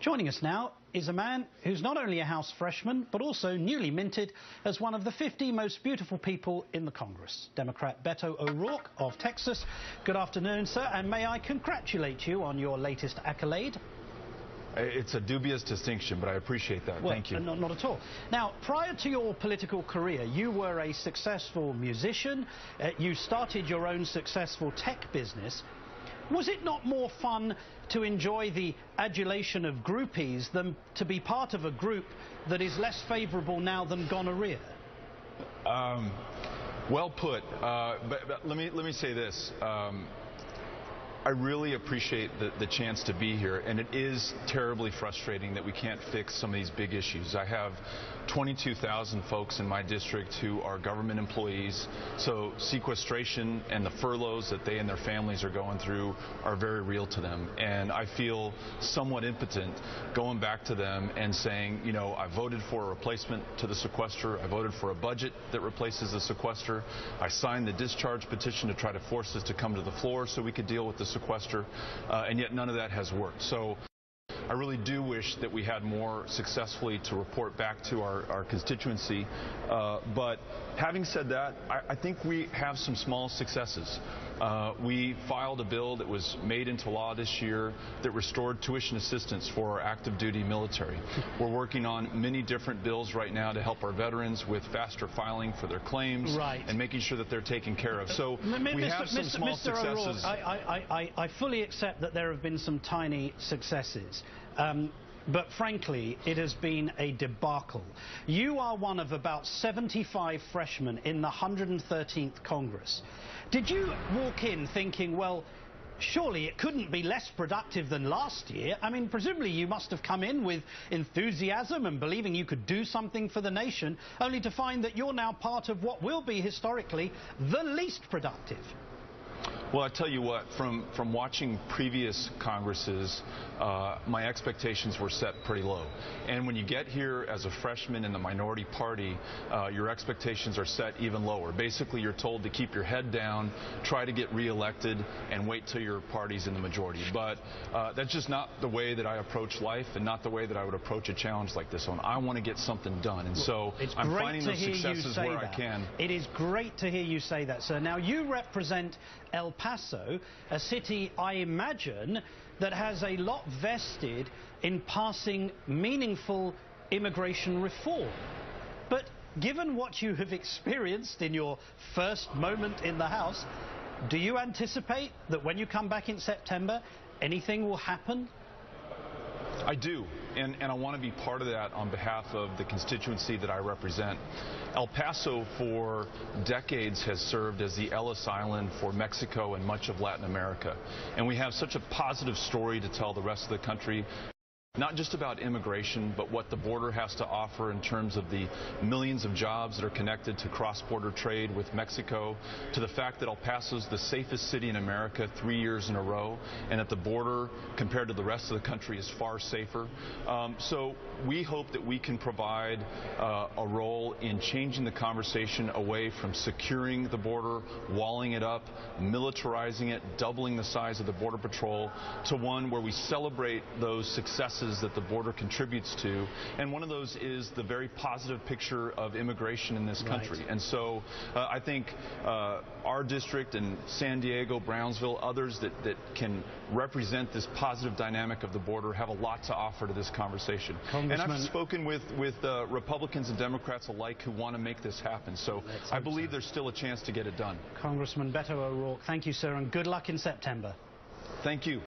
Joining us now is a man who's not only a House freshman, but also newly minted as one of the 50 most beautiful people in the Congress. Democrat Beto O'Rourke of Texas. Good afternoon, sir, and may I congratulate you on your latest accolade. It's a dubious distinction, but I appreciate that. Well, thank you. Not at all. Now, prior to your political career, you were a successful musician. You started your own successful tech business. Was it not more fun to enjoy the adulation of groupies than to be part of a group that is less favourable now than gonorrhea? Well put. But let me say this. I really appreciate the chance to be here, and it is terribly frustrating that we can't fix some of these big issues. I have 22,000 folks in my district who are government employees, so sequestration and the furloughs that they and their families are going through are very real to them. And I feel somewhat impotent going back to them and saying, you know, I voted for a replacement to the sequester. I voted for a budget that replaces the sequester. I signed the discharge petition to try to force this to come to the floor so we could deal with the sequester, and yet none of that has worked. So I really do wish that we had more successfully to report back to our constituency. But having said that, I think we have some small successes. We filed a bill that was made into law this year that restored tuition assistance for our active duty military. We're working on many different bills right now to help our veterans with faster filing for their claims and making sure that they're taken care of. So we have some small successes. I fully accept that there have been some tiny successes. But frankly, it has been a debacle. You are one of about 75 freshmen in the 113th Congress. Did you walk in thinking, well, surely it couldn't be less productive than last year? I mean, presumably you must have come in with enthusiasm and believing you could do something for the nation, only to find that you're now part of what will be historically the least productive. Well, I tell you what, from watching previous Congresses, my expectations were set pretty low. And when you get here as a freshman in the minority party, your expectations are set even lower. Basically, you're told to keep your head down, try to get reelected, and wait till your party's in the majority. But that's just not the way that I approach life and not the way that I would approach a challenge like this one. I want to get something done. And so I'm finding those successes where I can. It is great to hear you say that, sir. Now, you represent El Paso, a city, I imagine, that has a lot vested in passing meaningful immigration reform. But given what you have experienced in your first moment in the House, do you anticipate that when you come back in September, anything will happen? I do, and I want to be part of that on behalf of the constituency that I represent. El Paso for decades has served as the Ellis Island for Mexico and much of Latin America. And we have such a positive story to tell the rest of the country. Not just about immigration, but what the border has to offer in terms of the millions of jobs that are connected to cross-border trade with Mexico, to the fact that El Paso is the safest city in America 3 years in a row, and that the border, compared to the rest of the country, is far safer. So we hope that we can provide a role in changing the conversation away from securing the border, walling it up, militarizing it, doubling the size of the Border Patrol, to one where we celebrate those successes that the border contributes to, and one of those is the very positive picture of immigration in this country. And so I think our district and San Diego, Brownsville, others that can represent this positive dynamic of the border have a lot to offer to this conversation. And I've spoken with Republicans and Democrats alike who want to make this happen. So I believe there's still a chance to get it done. Congressman Beto O'Rourke, thank you, sir, and good luck in September. Thank you.